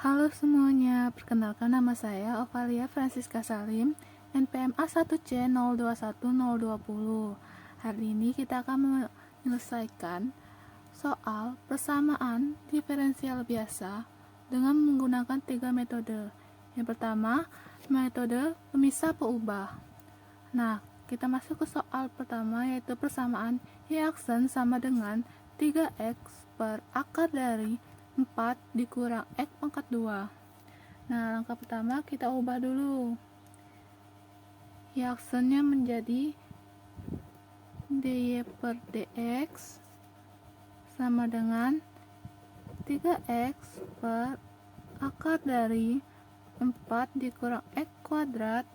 Halo semuanya, perkenalkan nama saya Ovalia Francisca Salim, NPM A1C021020. Hari ini kita akan menyelesaikan soal persamaan diferensial biasa dengan menggunakan 3 metode. Yang pertama, metode pemisah peubah. Nah, kita masuk ke soal pertama, yaitu persamaan Y aksen sama dengan 3x per akar dari 4 dikurang X pangkat 2. Nah, langkah pertama kita ubah dulu. Y aksennya menjadi dy per dx sama dengan 3x per akar dari 4 dikurang X kuadrat.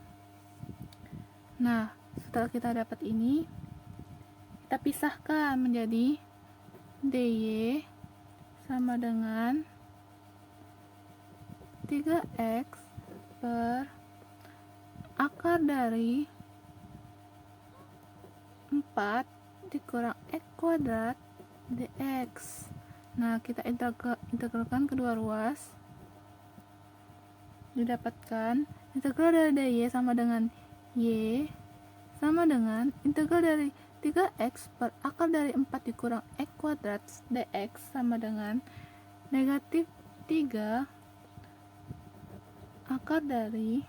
Nah, setelah kita dapat ini, kita pisahkan menjadi dy sama dengan 3x per akar dari 4 dikurang X kuadrat dx. Nah, kita integralkan kedua ruas. Didapatkan integral dari dy sama dengan y sama dengan integral dari 3x per akar dari 4 dikurang X kuadrat dx sama dengan negatif 3 akar dari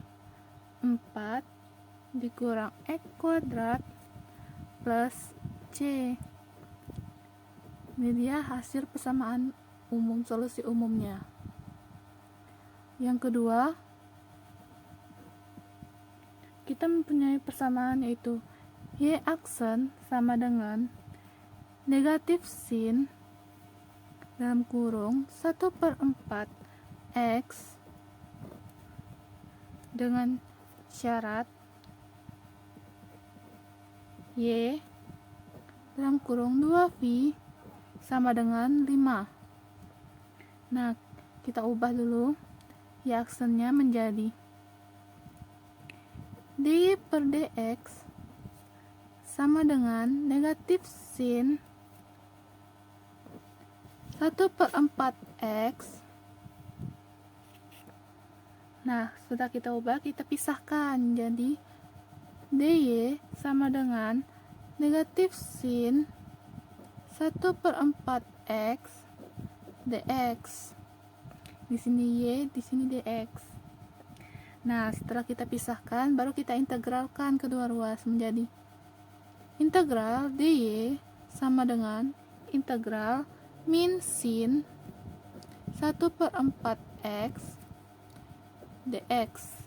4 dikurang X kuadrat plus C. Ini dia hasil persamaan umum, solusi umumnya. Yang kedua, kita mempunyai persamaan yaitu Y aksen sama dengan negatif sin dalam kurung 1/4 X dengan syarat Y dalam kurung 2V sama dengan 5. Nah, kita ubah dulu Y aksennya menjadi dy per dx sama dengan negatif sin 1/4 X. Nah, setelah kita ubah, kita pisahkan jadi dy sama dengan negatif sin 1/4 X dx. Di sini y, di sini dx. Nah, setelah kita pisahkan, baru kita integralkan kedua ruas menjadi integral dy sama dengan integral min sin 1/4 X dx.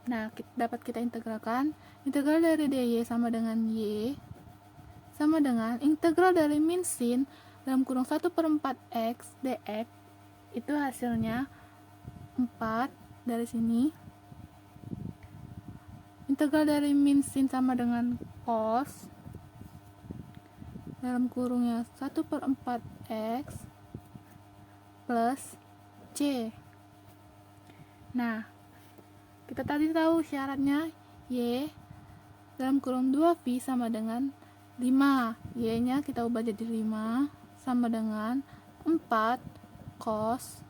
Nah, dapat kita integralkan integral dari dy sama dengan y sama dengan integral dari min sin dalam kurung 1/4 X dx. Itu hasilnya 4 dari sini. Integral dari min sin sama dengan cos dalam kurungnya 1/4 X plus C. Nah, kita tadi tahu syaratnya Y dalam kurung 2V sama dengan 5. Y nya kita ubah jadi 5 sama dengan 4 cos.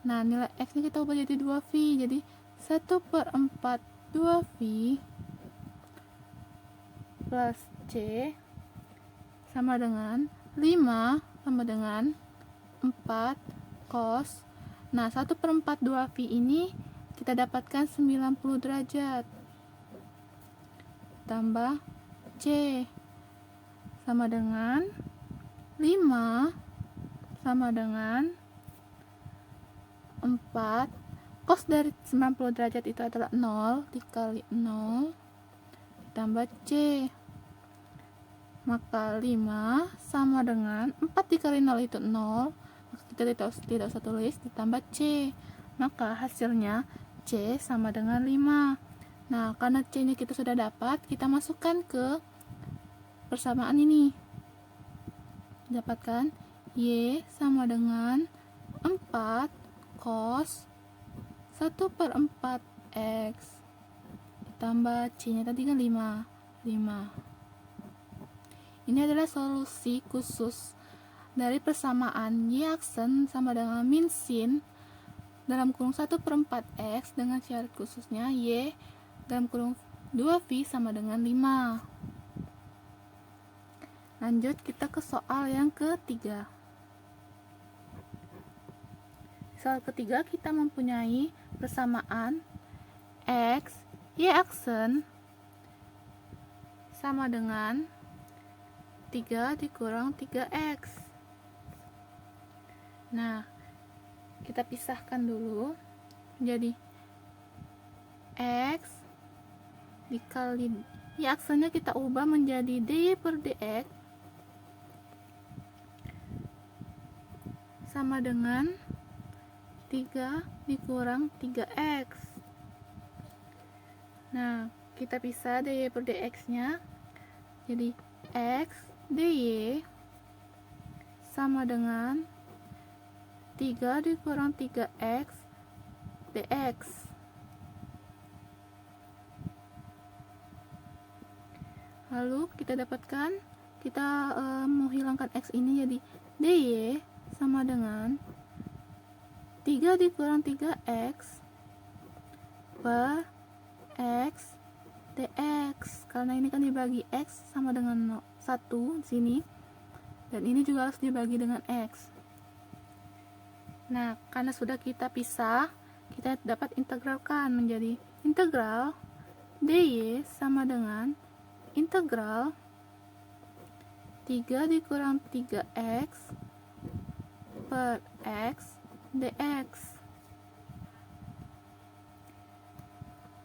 Nah, nilai X nya kita ubah jadi 2V, jadi 1/4 2V plus C sama dengan 5 sama dengan 4 cos. Nah, 1/4 2V ini kita dapatkan 90 derajat tambah C sama dengan 5 sama dengan 4. Cos dari 90 derajat itu adalah 0 dikali 0 ditambah C. Maka 5 sama dengan 4 dikali 0 itu 0. Maka kita tidak usah tulis, ditambah C. Maka hasilnya C sama dengan 5. Nah, karena C ini kita sudah dapat, kita masukkan ke persamaan ini. Dapatkan Y sama dengan 4 cos 1/4 X ditambah C nya tadi kan 5. Ini adalah solusi khusus dari persamaan Y aksen sama dengan min sin dalam kurung 1/4 X dengan syarat khususnya Y dalam kurung 2V sama dengan 5. Lanjut kita ke soal yang ketiga. Soal ketiga kita mempunyai persamaan X, Y aksen sama dengan 3 dikurang 3X. Nah, kita pisahkan dulu. Jadi X dikali Y aksennya kita ubah menjadi DY per DX sama dengan 3 dikurang 3X. Nah, kita pisah DY per DX nya. Jadi X DY sama dengan 3 dikurang 3X DX. Lalu kita dapatkan, kita menghilangkan X ini, jadi DY sama dengan 3 dikurang 3X per X DX. Karena ini kan dibagi X sama dengan 1 di sini, dan ini juga harus dibagi dengan X. Nah, karena sudah kita pisah, kita dapat integralkan menjadi integral DY sama dengan integral 3 dikurang 3X per X DX.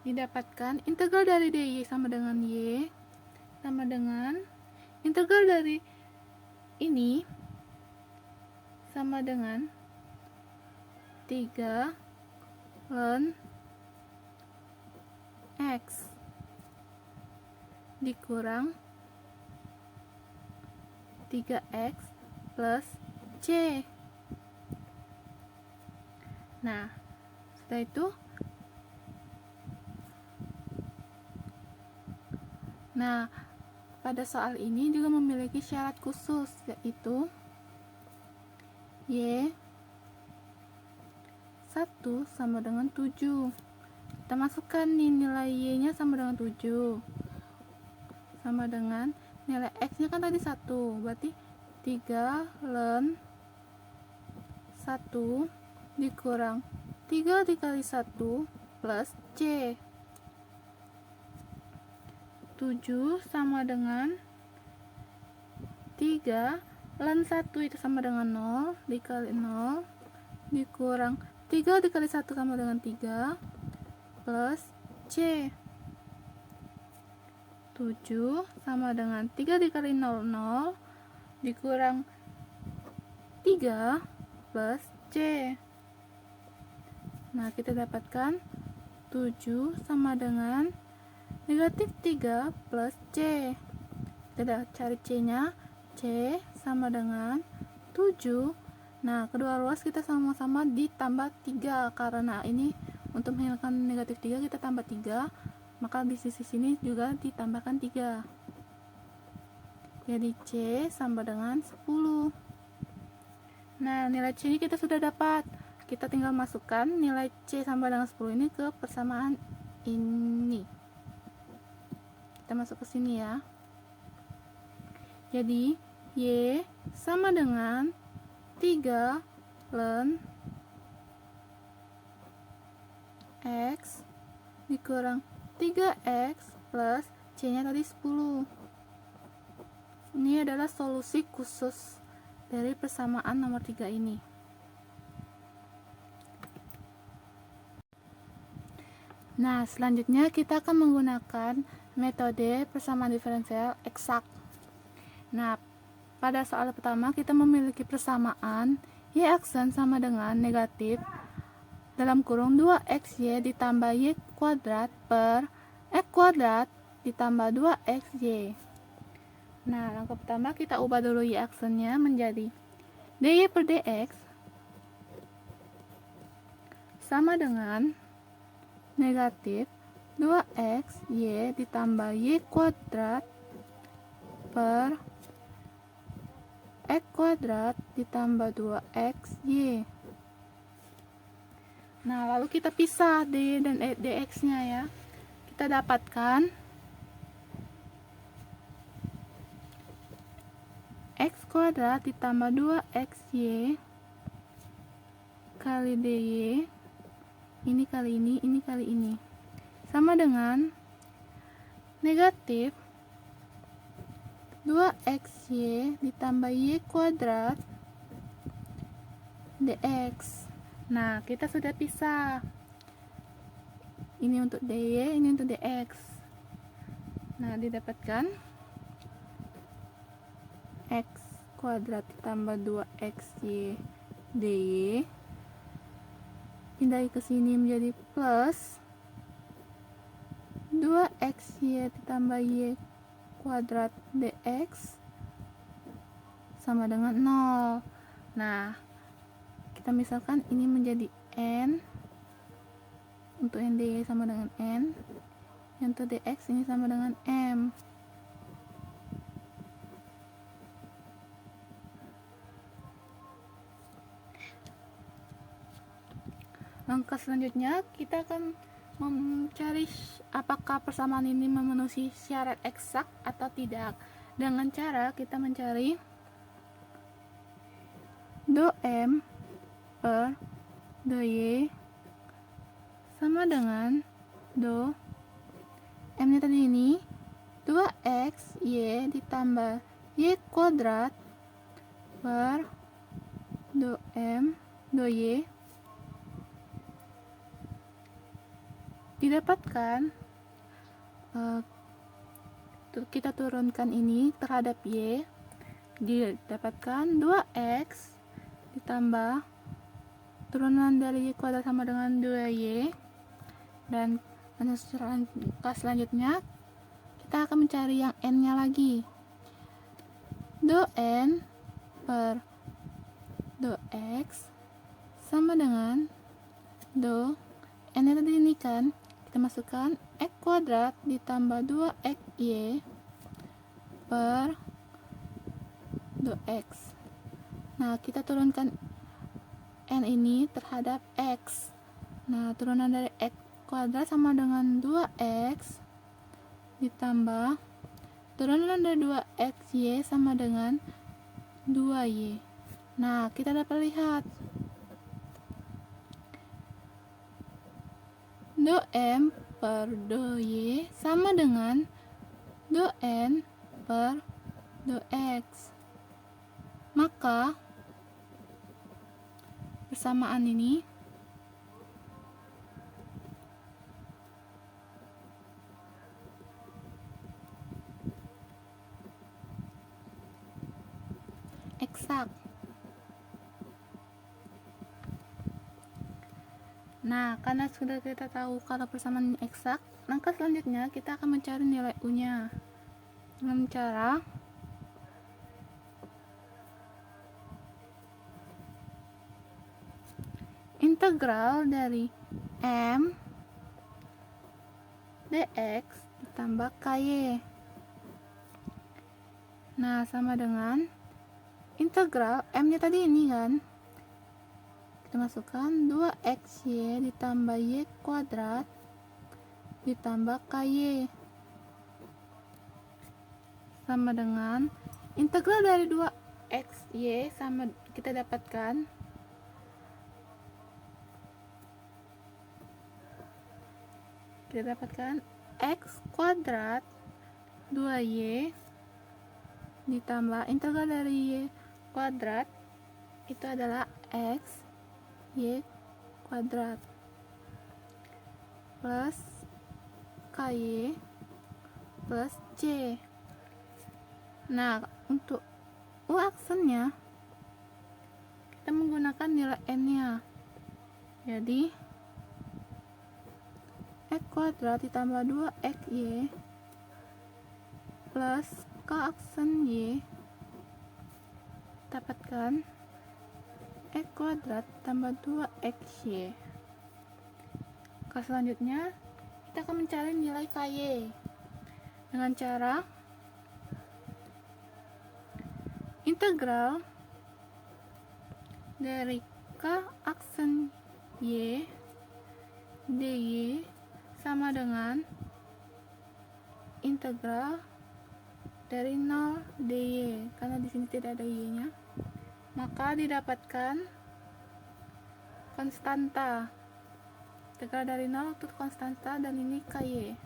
Didapatkan integral dari DY sama dengan Y sama dengan integral dari ini sama dengan 3 ln X dikurang 3X plus C. Nah, setelah itu, pada soal ini juga memiliki syarat khusus, yaitu Y 1 sama dengan 7. Kita masukkan nih nilai Y nya sama dengan 7, sama dengan nilai X nya kan tadi 1, berarti 3 ln 1 dikurang 3 dikali 1 plus C. 7 sama dengan 3 ln 1 itu sama dengan 0 dikali 0 dikurang 3 dikali 1 sama dengan 3 plus C. 7 sama dengan 3 dikali 0, 0 dikurang 3 plus C. Nah, kita dapatkan 7 sama dengan negatif 3 plus C. Kita cari C nya. C sama dengan 7. Nah, kedua ruas kita sama-sama ditambah 3, karena ini untuk menghilangkan negatif 3 kita tambah 3, maka di sisi sini juga ditambahkan 3. Jadi C sama dengan 10. Nah, nilai C ini kita sudah dapat. Kita tinggal masukkan nilai C sama dengan 10 ini ke persamaan ini. Kita masuk ke sini ya. Jadi Y sama dengan 3 ln X dikurang 3X plus C nya tadi 10. Ini adalah solusi khusus dari persamaan nomor 3 ini. Nah, selanjutnya kita akan menggunakan metode persamaan diferensial eksak. Nah, pada soal pertama kita memiliki persamaan Y aksen sama dengan negatif dalam kurung 2XY ditambah Y kuadrat per X kuadrat ditambah 2XY. Nah, langkah pertama kita ubah dulu Y aksennya menjadi DY per DX sama dengan negatif 2XY ditambah Y kuadrat per X kuadrat ditambah 2XY. Nah, lalu kita pisah dy dan dx-nya ya. Kita dapatkan x kuadrat ditambah 2xy kali dy, ini kali ini, sama dengan negatif 2xy ditambah y kuadrat dx. Nah, kita sudah pisah. Ini untuk dy, ini untuk dx. Nah, didapatkan x kuadrat ditambah 2xy dy, pindahi ke sini menjadi plus 2xy ditambah y kuadrat dx sama dengan 0. Nah, kita misalkan ini menjadi n, untuk n dy sama dengan n, yang untuk dx ini sama dengan m. Langkah selanjutnya kita akan mencari apakah persamaan ini memenuhi syarat eksak atau tidak, dengan cara kita mencari do m per do y sama dengan do m nya tadi ini 2x y ditambah y kuadrat per do m do y, didapatkan kita turunkan ini terhadap y, didapatkan 2x ditambah turunan dari y kuadrat sama dengan 2y, dan langkah selanjutnya kita akan mencari yang n nya lagi. Do n per do x sama dengan do n nya tadi ini kan, kita masukkan x kuadrat ditambah 2xy per do x. Nah, kita turunkan n ini terhadap x. Nah, turunan dari x kuadrat sama dengan 2x ditambah turunan dari 2xy sama dengan 2y. Nah, kita dapat lihat do m per do y sama dengan do n per do x. Maka persamaan ini eksak. Nah, karena sudah kita tahu kalau persamaan ini eksak, langkah selanjutnya kita akan mencari nilai u-nya dengan cara integral dari m dx ditambah ky. Nah, sama dengan integral m nya tadi ini kan, kita masukkan 2xy ditambah y kuadrat ditambah ky sama dengan integral dari 2xy sama kita dapatkan x kuadrat 2y ditambah integral dari y kuadrat itu adalah x y kuadrat plus ky plus c. Nah, untuk u aksennya kita menggunakan nilai n nya, jadi x kuadrat ditambah 2xy plus k aksen y dapatkan x kuadrat tambah 2xy. Selanjutnya kita akan mencari nilai ky dengan cara integral dari k aksen y dy sama dengan integral dari 0 dy, karena di sini tidak ada y-nya, maka didapatkan konstanta. Integral dari 0 itu konstanta, dan ini ky.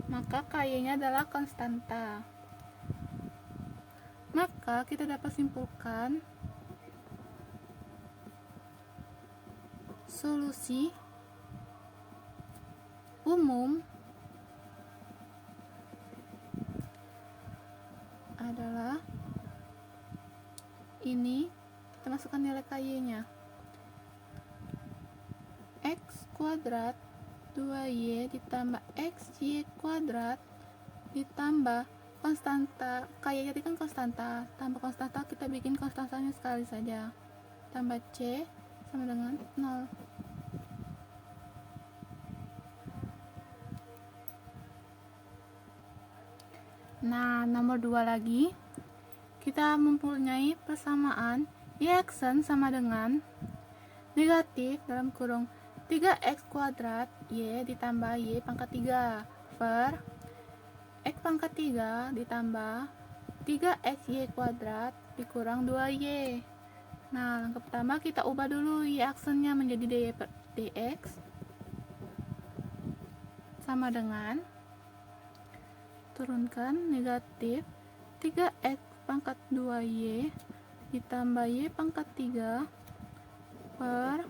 Maka ky-nya adalah konstanta. Maka kita dapat simpulkan solusi umum adalah ini. Kita masukkan nilai ky-nya, x kuadrat 2y ditambah xy kuadrat ditambah konstanta. Ky tadi kan konstanta, tambah konstanta kita bikin konstantanya sekali saja, tambah c sama dengan 0. Nah, nomor 2 lagi, kita mempunyai persamaan y(x) sama dengan negatif dalam kurung 3x kuadrat y ditambah y pangkat 3 per x pangkat 3 ditambah 3xy kuadrat dikurang 2y. Nah, langkah pertama kita ubah dulu y aksennya menjadi dy per dx sama dengan turunkan negatif 3x pangkat 2y ditambah y pangkat 3 per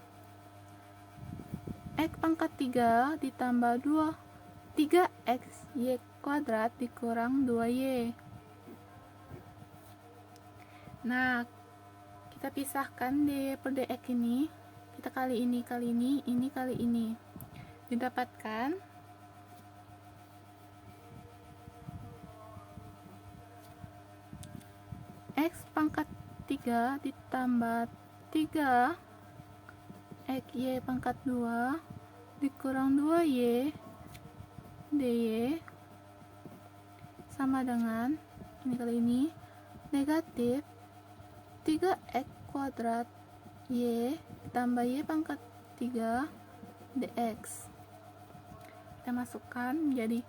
x pangkat 3 ditambah 3xy kuadrat dikurang 2y. Nah, kita pisahkan dy per dx ini, kita kali ini, ini kali ini, didapatkan x pangkat 3 ditambah 3 xy pangkat 2 dikurang 2y dy sama dengan ini kali ini negatif 3x kuadrat y ditambah y pangkat 3 dx. Kita masukkan menjadi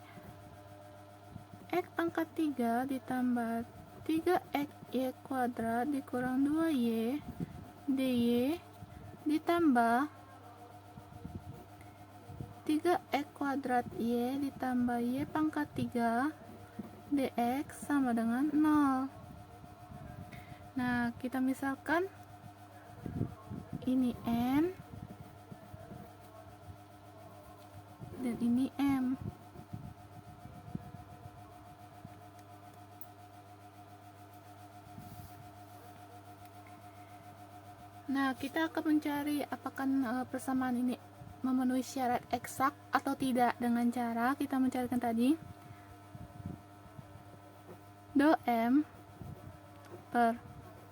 x pangkat 3 ditambah 3xy kuadrat dikurang 2y dy ditambah 3x kuadrat y ditambah y pangkat 3 dx sama dengan 0. Nah, kita misalkan ini n dan ini m. Nah, kita akan mencari apakah persamaan ini memenuhi syarat eksak atau tidak dengan cara kita mencarikan tadi do m per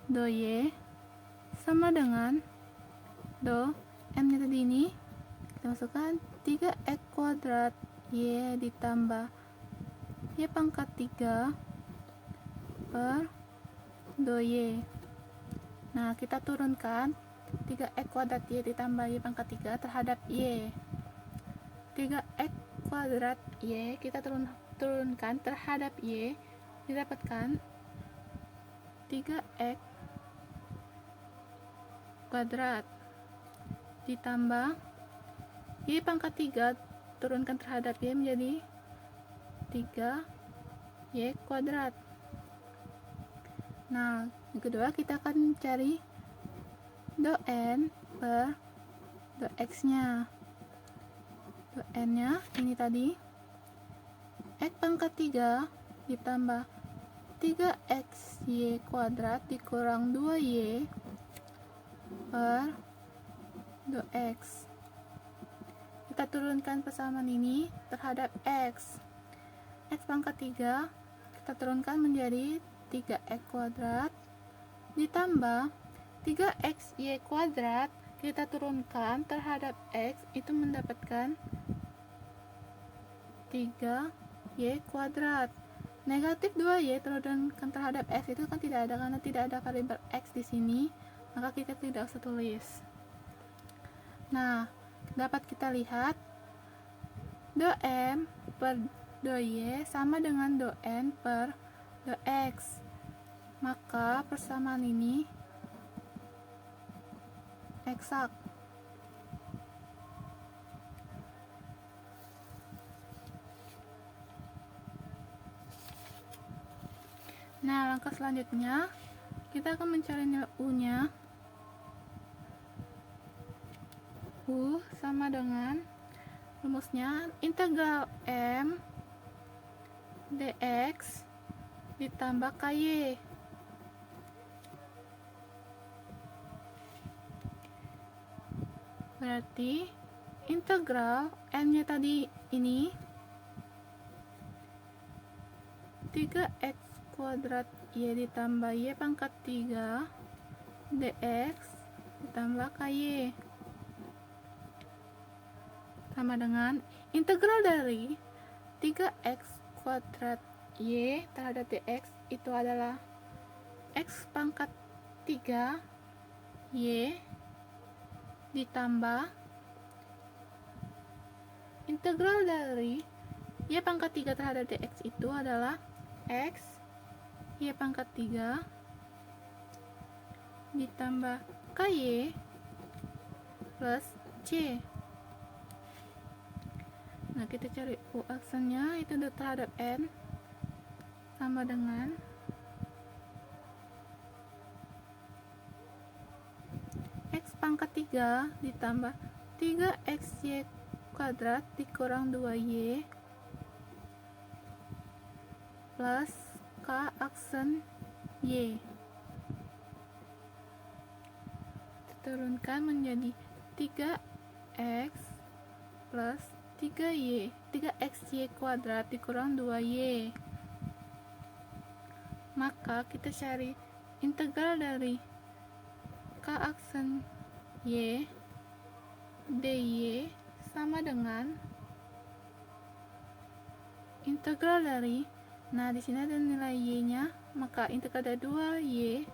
do y sama dengan do m nya tadi ini kita masukkan 3x kuadrat y ditambah y pangkat 3 per do y. Nah, kita turunkan 3x kuadrat y ditambah y pangkat 3 terhadap y. 3x kuadrat y kita turunkan terhadap y, didapatkan 3x kuadrat ditambah y pangkat 3 turunkan terhadap y menjadi 3y kuadrat. Nah, yang kedua kita akan mencari do n per do x nya. Do n nya ini tadi x pangkat 3 ditambah 3xy kuadrat dikurang 2y per do x. Kita turunkan persamaan ini terhadap x. X pangkat 3 kita turunkan menjadi 3x kuadrat ditambah 3xy kuadrat kita turunkan terhadap x, itu mendapatkan 3y kuadrat. Negatif 2y turunkan terhadap x itu kan tidak ada, karena tidak ada variabel x di sini, maka kita tidak usah tulis. Nah, dapat kita lihat do M per do Y sama dengan do N per do X. Maka persamaan ini eksak. Nah, langkah selanjutnya kita akan mencari nilai U-nya. U sama dengan rumusnya integral M dx ditambah KY. Berarti integral N-nya tadi ini 3x kuadrat Y ditambah Y pangkat 3 dx ditambah KY sama dengan integral dari 3x kuadrat Y terhadap dx itu adalah x pangkat 3 Y ditambah integral dari Y pangkat 3 terhadap dx itu adalah x Y pangkat 3 ditambah KY plus C. Nah, kita cari U aksennya itu terhadap N sama dengan X pangkat 3 ditambah 3XY kuadrat dikurang 2Y plus K aksen Y. Turunkan menjadi 3X plus 3XY kuadrat dikurang 2Y. Maka kita cari integral dari K aksen Y dy sama dengan integral dari, nah di sini ada nilai y-nya, maka integral dari 2y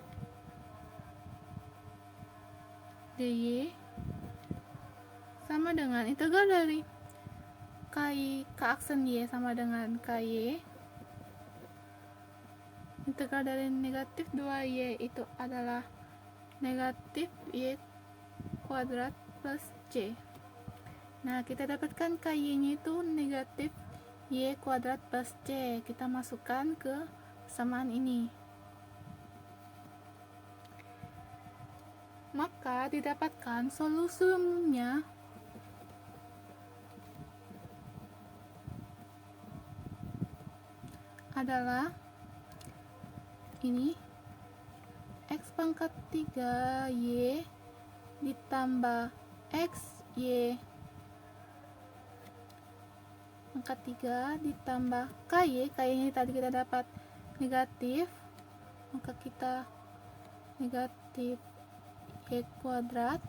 dy sama dengan integral dari K aksen y sama dengan ky. Integral dari negatif 2y itu adalah negatif y kuadrat plus c. Nah, kita dapatkan ky-nya itu negatif y kuadrat plus c. Kita masukkan ke persamaan ini. Maka didapatkan solusi umumnya adalah ini x pangkat 3y ditambah xy pangkat 3 ditambah ky. Ky-nya tadi kita dapat negatif, maka kita negatif y kuadrat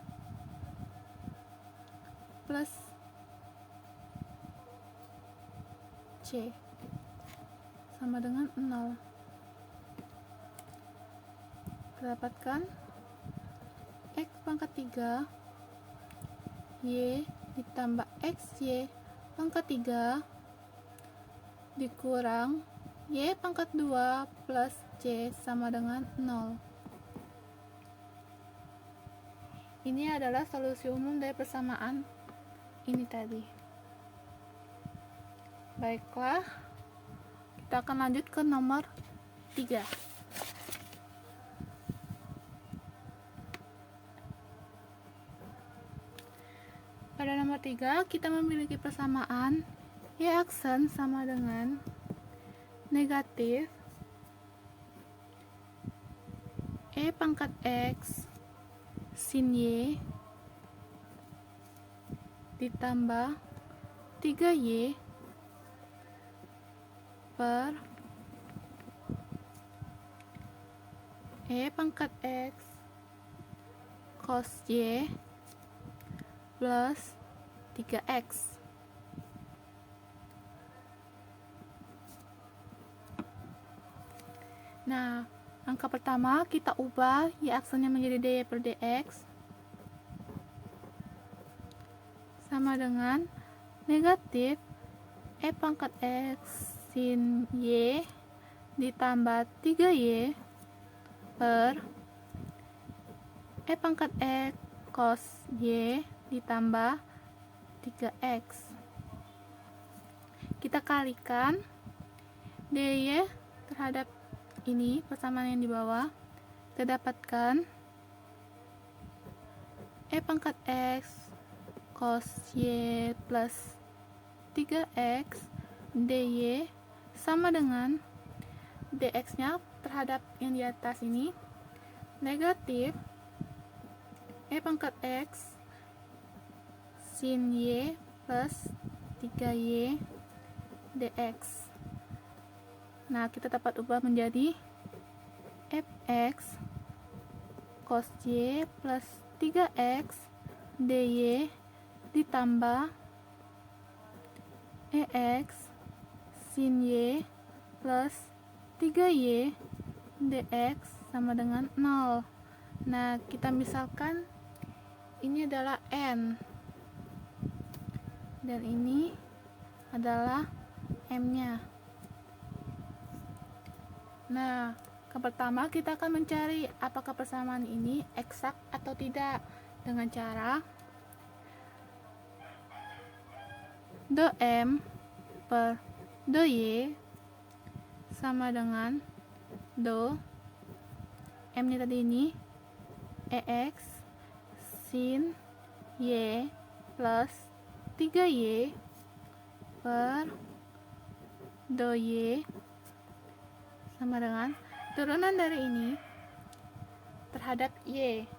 plus c sama dengan 0. Dapatkan x pangkat 3 y ditambah xy pangkat 3 dikurang y pangkat 2 plus c sama dengan 0. Ini adalah solusi umum dari persamaan ini tadi. Baiklah, kita akan lanjut ke nomor 3. Pada nomor 3, kita memiliki persamaan y aksen sama dengan negatif e pangkat x sin y ditambah 3y per e pangkat x cos y plus 3x. Nah, angka pertama kita ubah y aksennya menjadi dy per dx. sama dengan negatif E pangkat X sin Y ditambah 3Y per E pangkat X cos Y ditambah 3X. Kita kalikan dy terhadap ini persamaan yang di bawah. Kita dapatkan E pangkat X cos Y plus 3X dy sama dengan dx nya terhadap yang di atas ini negatif E pangkat X sin Y plus 3Y dx. Nah, kita dapat ubah menjadi fx cos Y plus 3x dy ditambah ex sin Y plus 3Y dx sama dengan 0. Nah, kita misalkan ini adalah n dan ini adalah m-nya. Nah, yang pertama kita akan mencari apakah persamaan ini eksak atau tidak dengan cara do m per do y sama dengan do m nya tadi ini ex sin y plus 3y per do y sama dengan turunan dari ini terhadap y.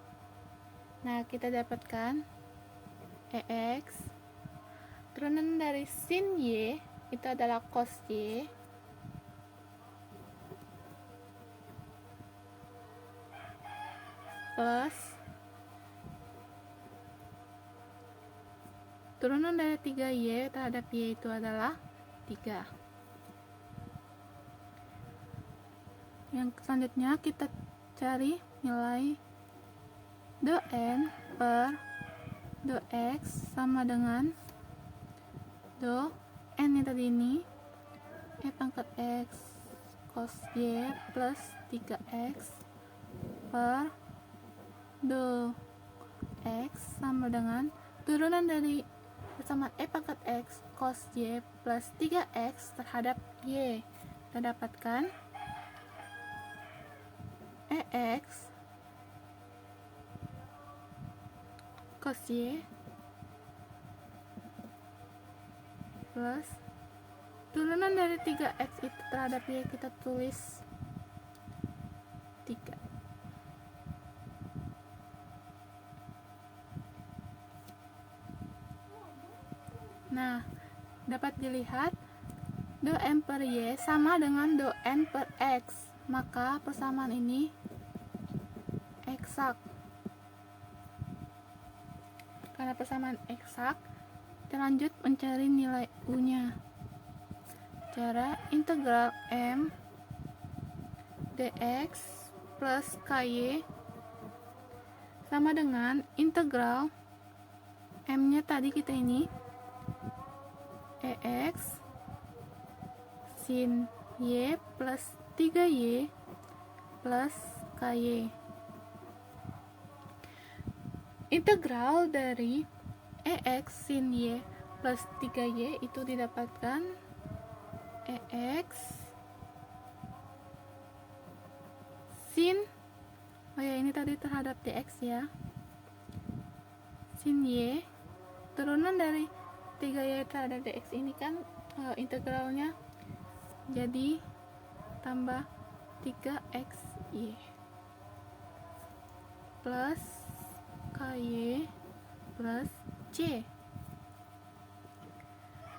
Nah, kita dapatkan ex turunan dari sin y itu adalah cos y plus turunan dari 3y terhadap y itu adalah 3. Yang selanjutnya kita cari nilai do n per do x sama dengan do n yang tadi ini e pangkat x cos y plus 3x per do x sama dengan turunan dari persamaan e pangkat x cos y plus 3x terhadap y. Kita dapatkan ex cos y plus turunan dari 3x itu terhadap y kita tulis 3. Nah, dapat dilihat do m per y sama dengan do n per x, maka persamaan ini eksak. Karena persamaan eksak, kita lanjut mencari nilai u nya. Cara integral m dx plus ky sama dengan integral m nya tadi kita ini ex sin y plus 3y plus ky. Integral dari ex sin y plus 3y itu didapatkan ex sin, oh ya ini tadi terhadap dx ya, sin y turunan dari 3y terhadap dx ini kan integralnya jadi tambah 3xy plus ky plus c.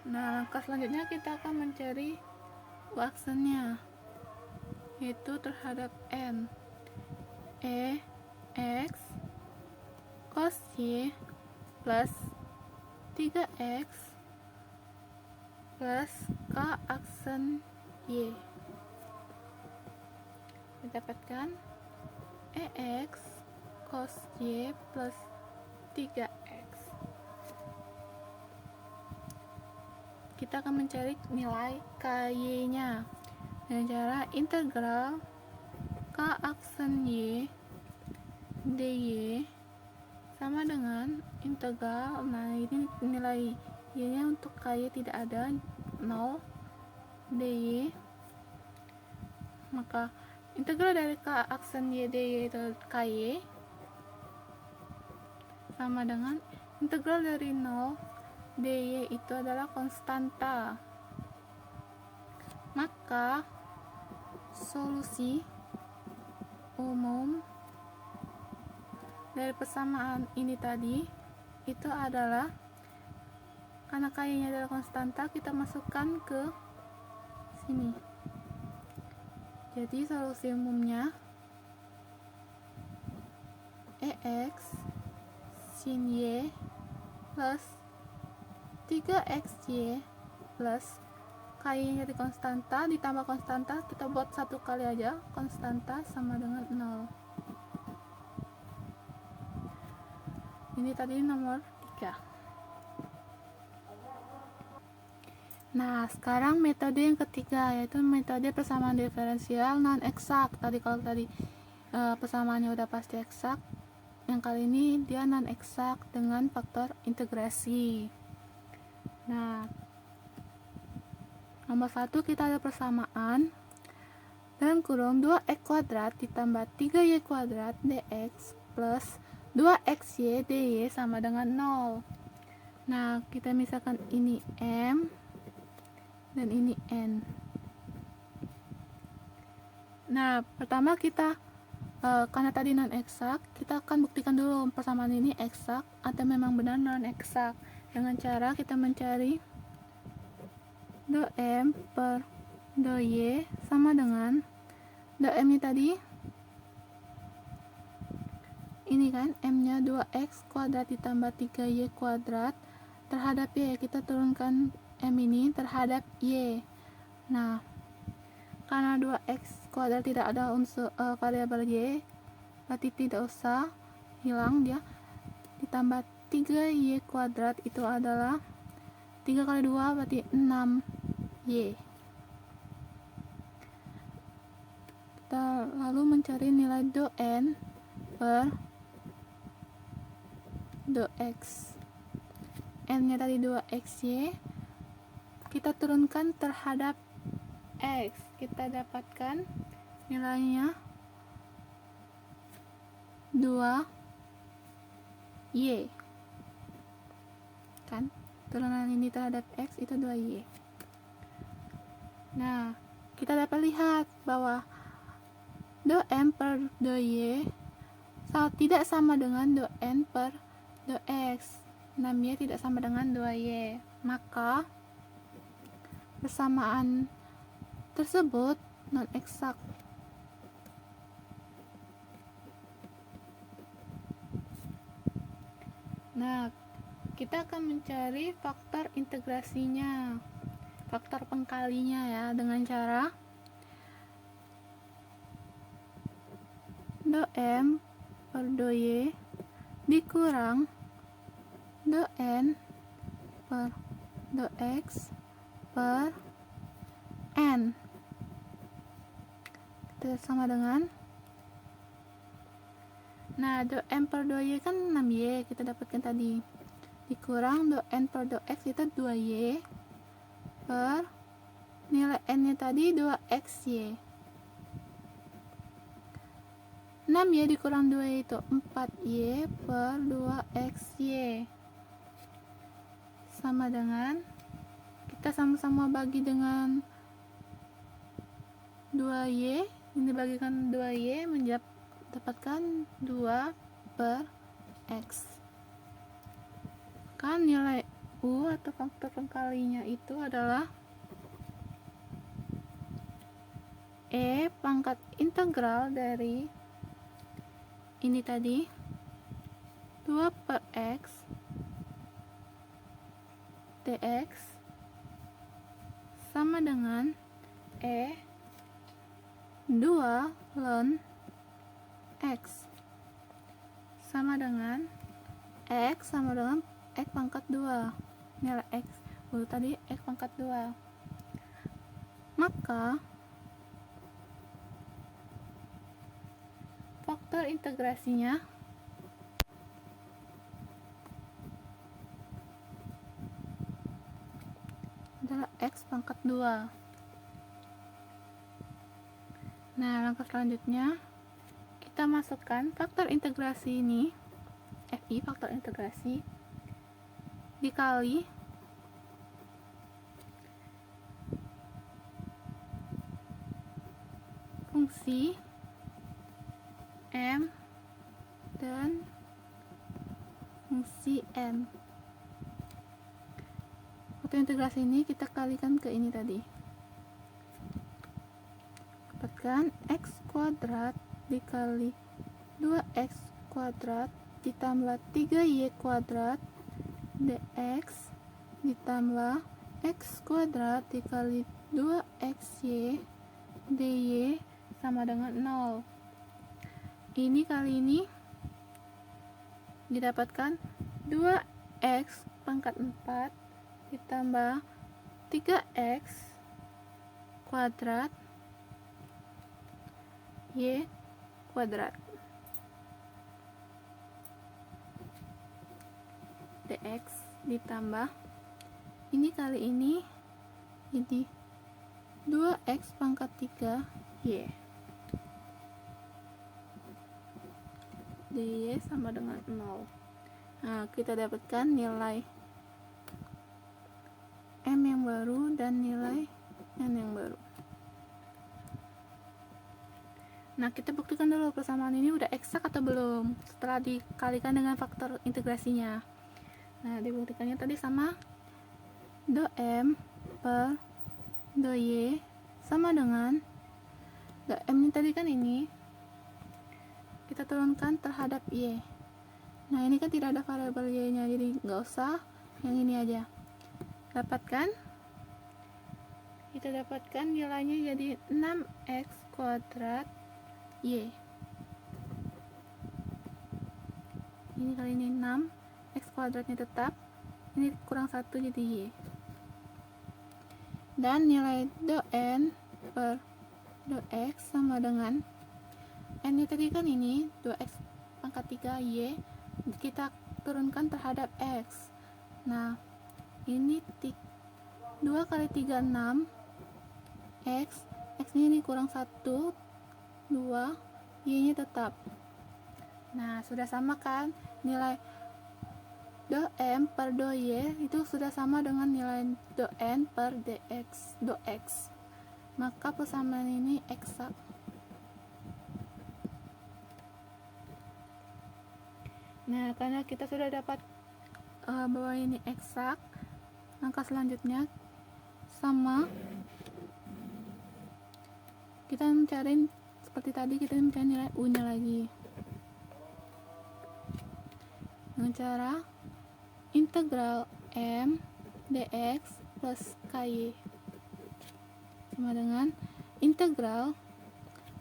Nah, langkah selanjutnya kita akan mencari aksennya, yaitu terhadap n x cos y plus 3x plus k aksen y. Didapatkan ex cos y plus 3x. kita akan mencari nilai KY-nya dengan cara integral K aksen Y dy sama dengan integral, nah ini nilai Y-nya untuk KY tidak ada, 0 dy, maka integral dari K aksen Y dy itu KY sama dengan integral dari 0 dy itu adalah konstanta. Maka solusi umum dari persamaan ini tadi itu adalah, karena KY-nya adalah konstanta, kita masukkan ke sini. Jadi solusi umumnya EX sin Y plus 3XY plus KY-nya dari konstanta ditambah konstanta, kita buat satu kali aja, konstanta sama dengan 0. Ini tadi nomor 3. Nah, sekarang metode yang ketiga, yaitu metode persamaan diferensial non eksak. Tadi kalau tadi persamaannya udah pasti eksak, yang kali ini dia non eksak dengan faktor integrasi. Nah, nomor 1 kita ada persamaan dalam kurung 2x kuadrat ditambah 3y kuadrat dx plus 2xy dy sama dengan 0. Nah, kita misalkan ini M dan ini N. Nah, pertama kita karena tadi non eksak, kita akan buktikan dulu persamaan ini eksak atau memang benar non eksak dengan cara kita mencari do M per do Y sama dengan do M ini tadi, ini kan M-nya 2x kuadrat ditambah 3y kuadrat terhadap Y, kita turunkan M ini terhadap Y. Nah, karena 2x kuadrat tidak ada unsur variabel Y, berarti tidak usah, hilang dia. Ditambah 3y kuadrat itu adalah 3 kali 2 berarti 6y. Kita lalu mencari nilai do N per do X. N-nya tadi 2xy, kita turunkan terhadap X, kita dapatkan nilainya 2y kan, turunan ini terhadap X itu 2y. Nah, kita dapat lihat bahwa do M per do Y tidak sama dengan do N per do X. 6y tidak sama dengan 2y, maka persamaan tersebut non eksak. Nah, kita akan mencari faktor integrasinya, faktor pengkalinya ya, dengan cara do M per do Y dikurang do N per do X per N. Itu sama dengan, nah, do M per do Y kan 6y kita dapatkan tadi, dikurang do N per do X itu 2y per nilai N nya tadi 2xy. 6y dikurang 2y itu 4y per 2xy sama dengan, kita sama-sama bagi dengan 2y, ini dibagikan 2y mendapatkan 2 per x. Kan nilai U atau faktor pengkalinya itu adalah E pangkat integral dari ini tadi 2 per x dx sama dengan E 2 ln x sama dengan x sama dengan x pangkat 2, nilai x tadi X pangkat 2. Maka faktor integrasinya adalah X pangkat 2. Nah, langkah selanjutnya kita masukkan faktor integrasi ini, FI faktor integrasi, dikali fungsi M dan fungsi N. Faktor integrasi ini kita kalikan ke ini tadi. Dapatkan X kuadrat dikali 2X kuadrat ditambah 3Y kuadrat dx ditambah X kuadrat dikali 2XY dy sama dengan 0. Ini kali ini didapatkan 2X pangkat 4 ditambah 3X kuadrat Y kuadrat dx ditambah ini kali ini jadi 2x pangkat 3 y dy sama dengan 0. Nah, kita dapatkan nilai M yang baru dan nilai N yang baru. Nah, kita buktikan dulu persamaan ini udah eksak atau belum setelah dikalikan dengan faktor integrasinya. Nah, dibuktikannya tadi sama do M per do Y sama dengan do M ini tadi kan ini kita turunkan terhadap Y. Nah, ini kan tidak ada variabel Y nya, jadi nggak usah, yang ini aja. Kita dapatkan nilainya jadi 6x kuadrat Y. Ini kali ini 6, X kuadratnya tetap, ini kurang 1 jadi Y. Dan nilai do N per do X sama dengan N nya tadi kan ini 2X pangkat 3 Y, kita turunkan terhadap X. Nah, ini 2 kali 3 6 X nya ini kurang 1 2, Y nya tetap. Nah, sudah sama kan nilai do M per do Y itu sudah sama dengan nilai do N per dx do X. Maka persamaan ini eksak. Nah, karena kita sudah dapat bahwa ini eksak, langkah selanjutnya sama kita mencari seperti tadi, kita mencari nilai U nya lagi dengan cara integral M dx plus ky sama dengan integral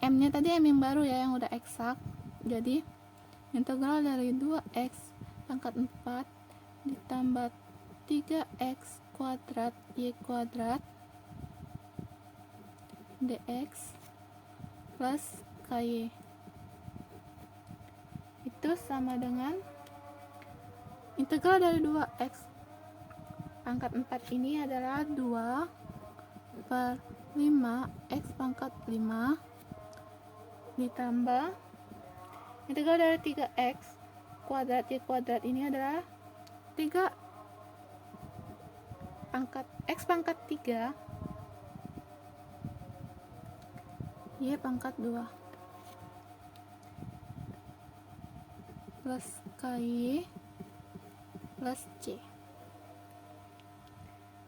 M nya tadi M yang baru ya, yang udah eksak, jadi integral dari 2x pangkat 4 ditambah 3x kuadrat y kuadrat dx plus ky itu sama dengan integral dari 2x pangkat 4 ini adalah 2 per 5 x pangkat 5 ditambah integral dari 3x kuadrat y kuadrat ini adalah 3 pangkat x pangkat 3 y pangkat 2 plus ky plus c.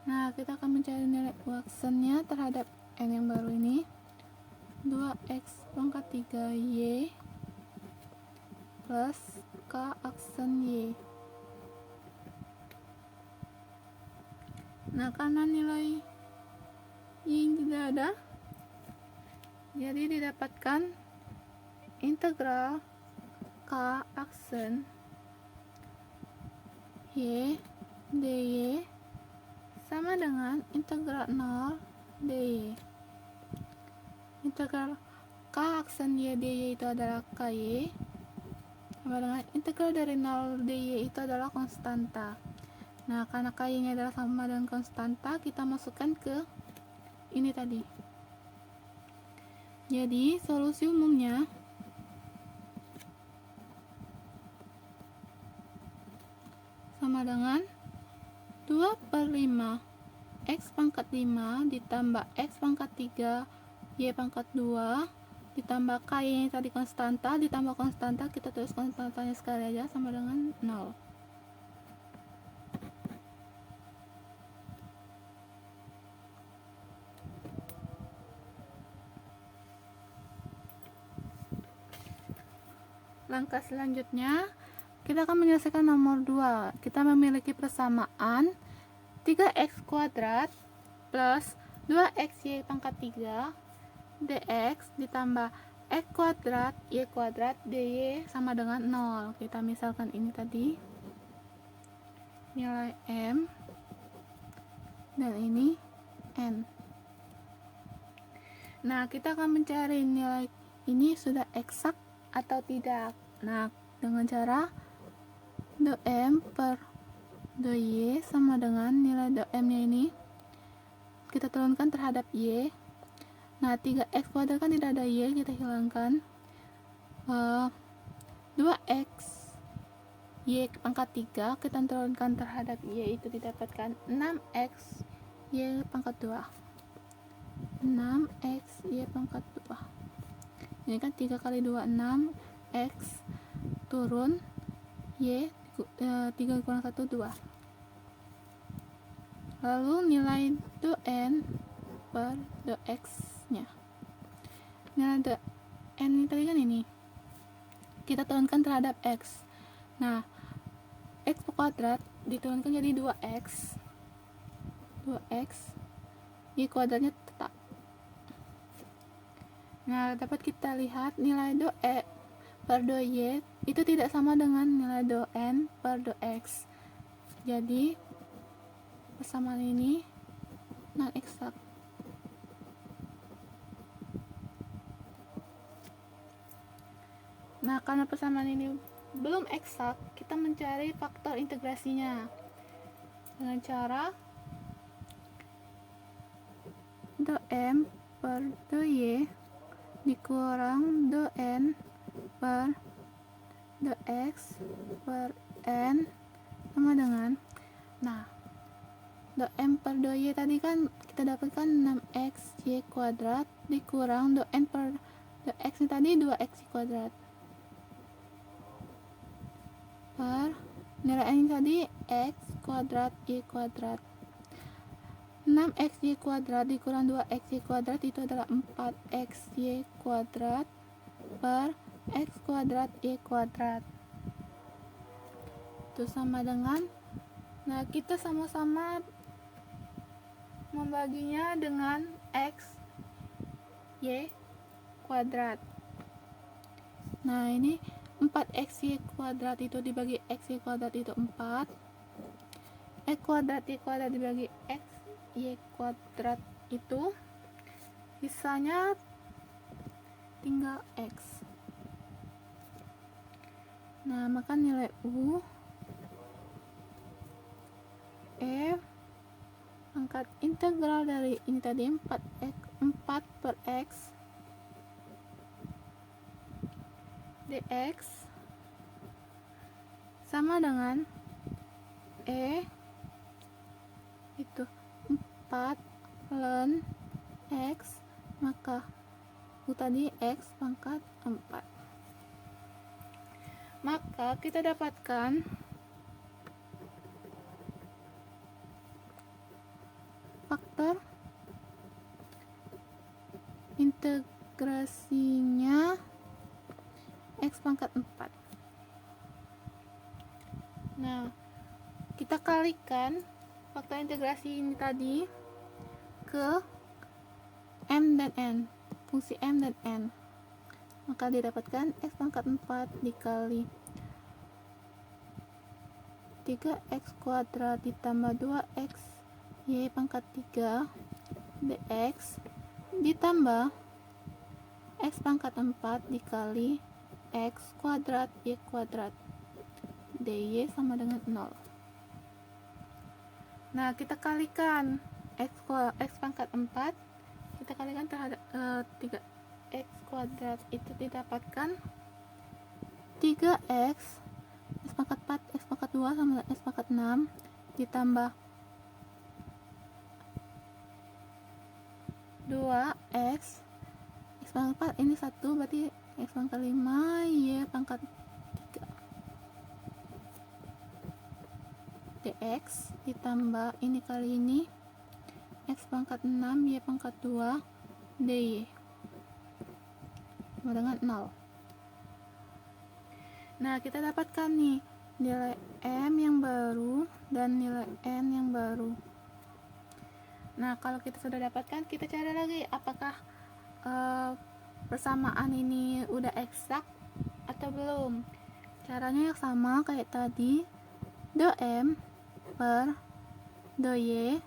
Nah, kita akan mencari nilai U aksennya terhadap N yang baru ini 2x pangkat 3 y plus k aksen y. Nah, karena nilai y tidak ada, jadi didapatkan integral k aksen y dy sama dengan integral 0 dy. Integral k aksen y dy itu adalah ky, sama dengan integral dari 0 dy itu adalah konstanta. Nah, karena ky-nya adalah sama dengan konstanta, kita masukkan ke ini tadi. Jadi, solusi umumnya sama dengan 2/5 x pangkat 5 ditambah x pangkat 3 y pangkat 2 ditambah k-nya tadi konstanta, ditambah konstanta, kita tulis konstantanya sekali aja, sama dengan 0. Langkah selanjutnya, kita akan menyelesaikan nomor 2. Kita memiliki persamaan 3x kuadrat plus 2xy pangkat 3 dx ditambah x kuadrat y kuadrat dy sama dengan 0. Kita misalkan ini tadi nilai m dan ini n. Nah, kita akan mencari nilai ini sudah eksak atau tidak. Nah, dengan cara dm per dy sama dengan nilai dm nya ini kita turunkan terhadap y. Nah, 3x kuadrat kan tidak ada y, kita hilangkan. 2x y pangkat 3 kita turunkan terhadap y, itu didapatkan 6x y pangkat 2. 6x y pangkat 2. Ini kan 3 kali 2 6, x turun y 3 kurang 1 2. Lalu nilai dn per dx nya. Nilai dn ini tadi kan ini kita turunkan terhadap x. Nah, x kuadrat diturunkan jadi 2x y kuadratnya tetap. Nah, dapat kita lihat nilai do e per do y itu tidak sama dengan nilai do n per do x. Jadi, persamaan ini non eksak. Nah, karena persamaan ini belum eksak, kita mencari faktor integrasinya dengan cara do m per do y dikurang do n per do x per n sama dengan, nah, do m per do y tadi kan kita dapatkan 6x y kuadrat dikurang do n per do x ini tadi 2x y kuadrat per nilai n tadi x kuadrat y kuadrat. 6xy kuadrat dikurang 2xy kuadrat itu adalah 4xy kuadrat per x kuadrat y kuadrat. Itu sama dengan, nah, kita sama-sama membaginya dengan x y kuadrat. Nah, ini 4xy kuadrat itu dibagi xy kuadrat itu 4. X kuadrat y kuadrat dibagi x y kuadrat itu sisanya tinggal x. Nah, maka nilai u f pangkat integral dari ini tadi 4 per x dx sama dengan e itu 4 ln x, maka u tadi x pangkat 4. Maka kita dapatkan faktor integrasinya x pangkat 4. Nah, kita kalikan faktor integrasi ini tadi ke m dan n, fungsi m dan n, maka didapatkan x pangkat 4 dikali 3x kuadrat ditambah 2x Y pangkat 3 dx ditambah X pangkat 4 dikali X kuadrat Y kuadrat dy sama dengan 0. Nah, kita kalikan X pangkat 4, kita kalikan terhadap 3X kuadrat, itu didapatkan 3X X pangkat 4 X pangkat 2 sama dengan X pangkat 6 ditambah 2X X pangkat 4 ini 1 berarti X pangkat 5 Y pangkat 3 dx ditambah ini kali ini X pangkat 6 Y pangkat 2 dy sama dengan 0. Nah, kita dapatkan nih nilai M yang baru dan nilai N yang baru. Nah, kalau kita sudah dapatkan, kita cari lagi apakah persamaan ini udah eksak atau belum. Caranya yang sama kayak tadi, do M per do Y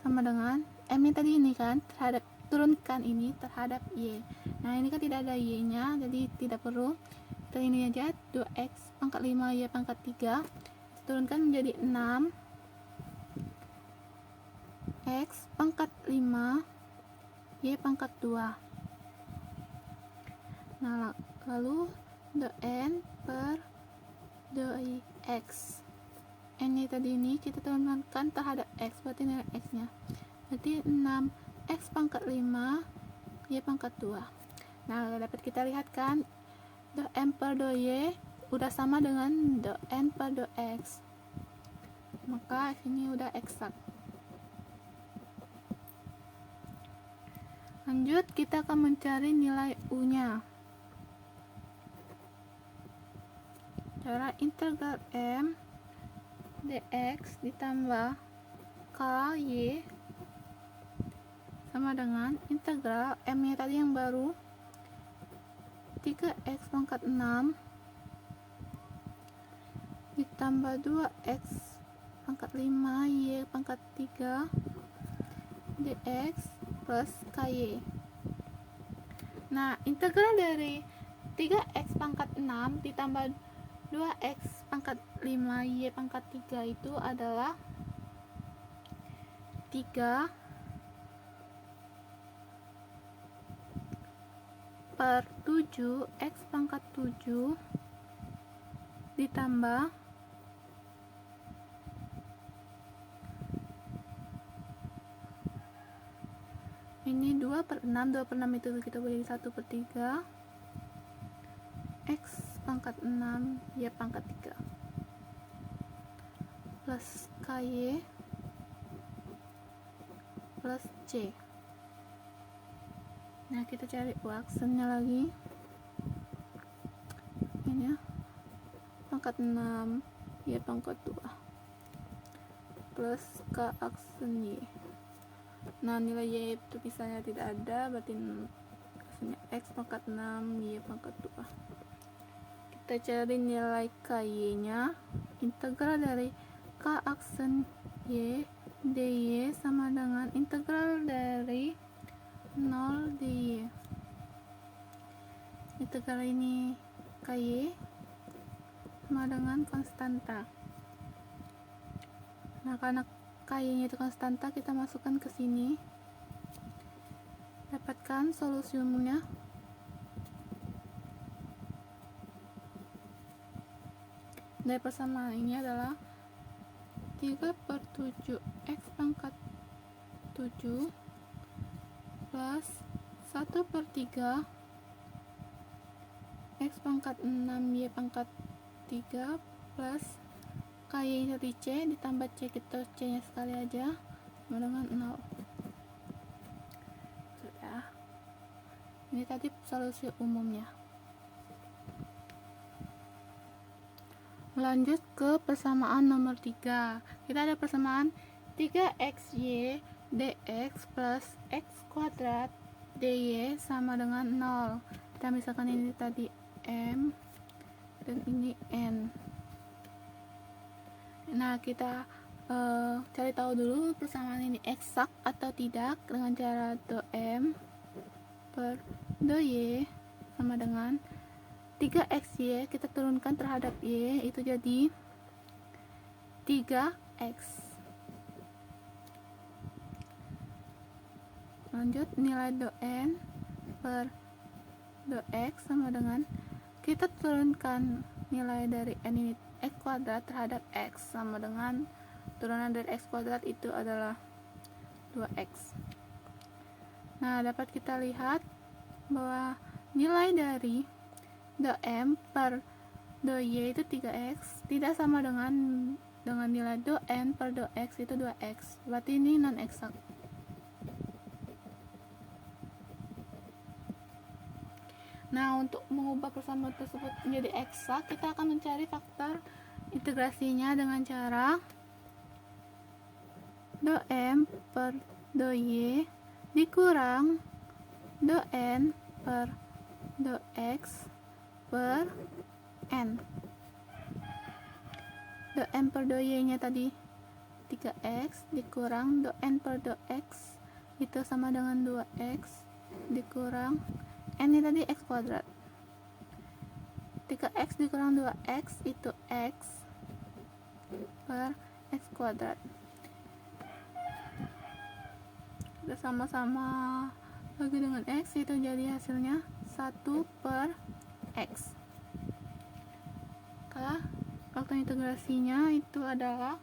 sama dengan M yang tadi ini kan, terhadap turunkan ini terhadap Y. Nah, ini kan tidak ada Y nya, jadi tidak perlu. Kita ini aja, 2X pangkat 5 Y pangkat 3 turunkan menjadi 6 X pangkat 5 Y pangkat 2. Nah, lalu do N per do X. N nya tadi ini kita turunkan terhadap X, berarti nilai X nya berarti 6 X pangkat 5 Y pangkat 2. Nah, dapat kita lihat kan, do M per do Y udah sama dengan do N per do X, maka ini udah eksak. Lanjut, kita akan mencari nilai U nya. Cara integral M dx ditambah ky sama dengan integral M nya tadi yang baru 3x pangkat 6 ditambah 2x pangkat 5 Y pangkat 3 dx plus ky. Nah, integral dari 3x pangkat 6 ditambah 2x pangkat 5 Y pangkat 3 itu adalah 3 per 7 X pangkat 7 ditambah ini 2 per 6, 2 per 6 itu kita boleh 1 per 3 X pangkat 6 Y pangkat 3 plus KY plus C. Nah, kita cari U aksennya lagi. Ini ya, pangkat 6 Y pangkat 2 plus K aksen Y. Nah, nilai Y itu misalnya tidak ada, berarti aksennya X pangkat 6 Y pangkat 2. Kita cari nilai KY nya. Integral dari K aksen Y dy sama dengan integral dari 0 dy. Integral ini KY sama dengan konstanta. Nah, karena KY nya itu konstanta, kita masukkan ke sini. Dapatkan solusi umumnya. Dari persamaan ini adalah 3 per 7 X pangkat 7 plus 1 per 3 X pangkat 6 Y pangkat 3 plus KY dari C ditambah C, kita C nya sekali aja sama dengan 0. Sudah. Ini tadi solusi umumnya. Lanjut ke persamaan nomor 3. Kita ada persamaan 3xy dx plus x kuadrat dy sama dengan 0. Kita misalkan ini tadi M dan ini N. Nah, kita cari tahu dulu persamaan ini eksak atau tidak dengan cara do M per do Y sama dengan 3xy kita turunkan terhadap Y, itu jadi 3x. Lanjut, nilai do N per do X sama dengan kita turunkan nilai dari N ini X kuadrat terhadap X sama dengan turunan dari X kuadrat itu adalah 2x. Nah, dapat kita lihat bahwa nilai dari do M per do Y itu 3x tidak sama dengan nilai do N per do X itu 2x. Berarti ini non eksak. Nah, untuk mengubah persamaan tersebut menjadi eksak, kita akan mencari faktor integrasinya dengan cara do M per do Y dikurang do N per do X per N. Do M per do Y nya tadi 3x dikurang do N per do X itu sama dengan 2x dikurang N nya tadi X kuadrat. 3x dikurang 2x itu X per X kuadrat. Kita sama-sama bagi dengan X, itu jadi hasilnya 1 per X. Maka faktor integrasinya itu adalah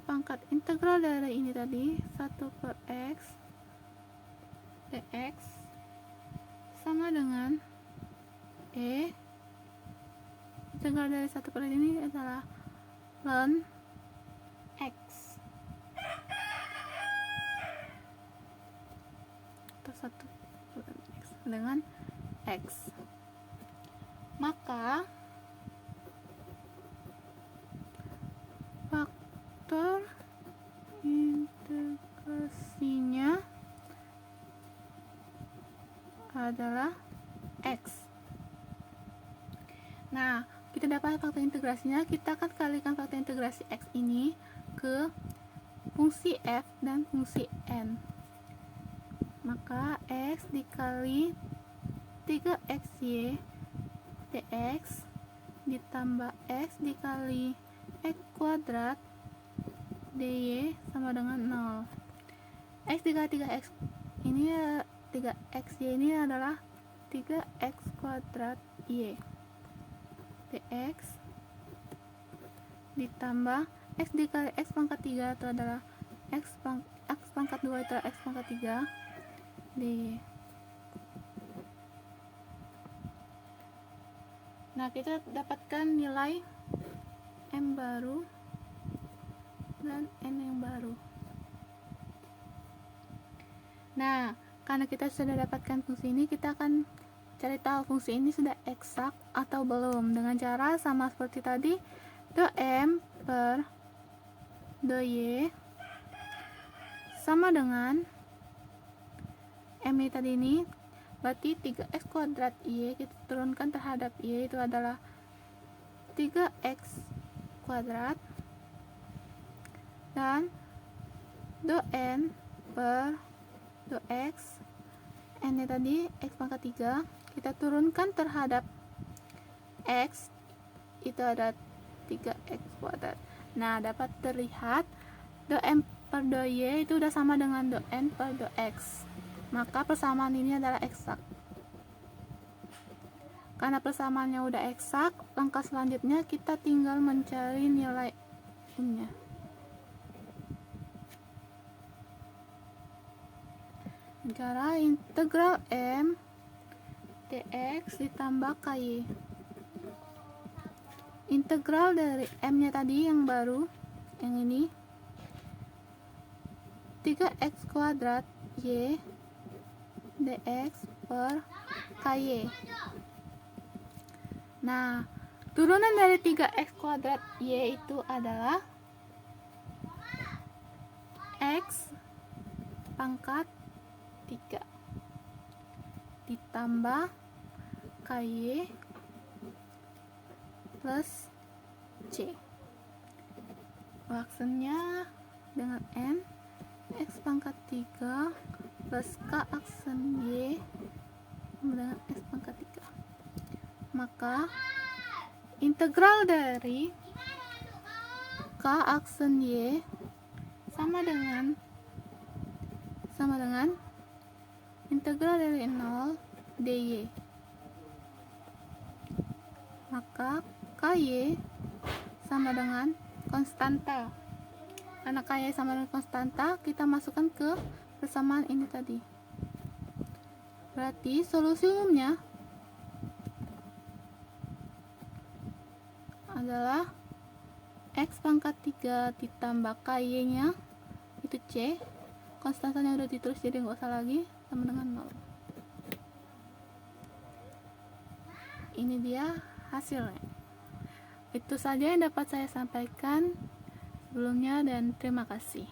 pangkat integral dari ini tadi 1 per X dx sama dengan integral dari 1 per X ini adalah ln X atau 1 per X dengan X. Maka faktor integrasinya adalah X. Nah, kita dapat faktor integrasinya, kita akan kalikan faktor integrasi X ini ke fungsi F dan fungsi N. Maka X dikali 3xy dx ditambah X dikali X kuadrat dy sama dengan 0. X dikali 3x ini 3xy ini adalah 3x kuadrat y dx ditambah X dikali X pangkat 3 itu adalah X pangkat 2 itu adalah X pangkat 3 dy. Nah, kita dapatkan nilai M baru dan N yang baru. Nah, karena kita sudah dapatkan fungsi ini, kita akan cari tahu fungsi ini sudah eksak atau belum dengan cara sama seperti tadi, do M per do Y sama dengan M ini tadi ini, berarti 3x kuadrat Y kita turunkan terhadap Y itu adalah 3x kuadrat dan do N per do X, N nya tadi X pangkat 3 kita turunkan terhadap X itu ada 3x kuadrat. Nah, dapat terlihat do M per do Y itu udah sama dengan do N per do X, maka persamaan ini adalah eksak. Karena persamaannya udah eksak, langkah selanjutnya kita tinggal mencari nilai N-nya. Cara integral M dx ditambah ky. Integral dari M nya tadi yang baru, yang ini 3x kuadrat y dx per ky. Nah, turunan dari 3x kuadrat y itu adalah x pangkat 3 ditambah ky plus c. aksennya dengan N, X pangkat 3 plus K aksen Y sama dengan X pangkat 3. Maka integral dari K aksen Y sama dengan integral dari 0 dy. Maka KY sama dengan konstanta. Karena KY sama dengan konstanta, kita masukkan ke persamaan ini tadi. Berarti solusi umumnya adalah X pangkat 3 ditambah KY nya itu C, konstantanya udah ditulis jadi nggak usah lagi, sama dengan 0. Ini dia hasilnya. Itu saja yang dapat saya sampaikan sebelumnya dan terima kasih.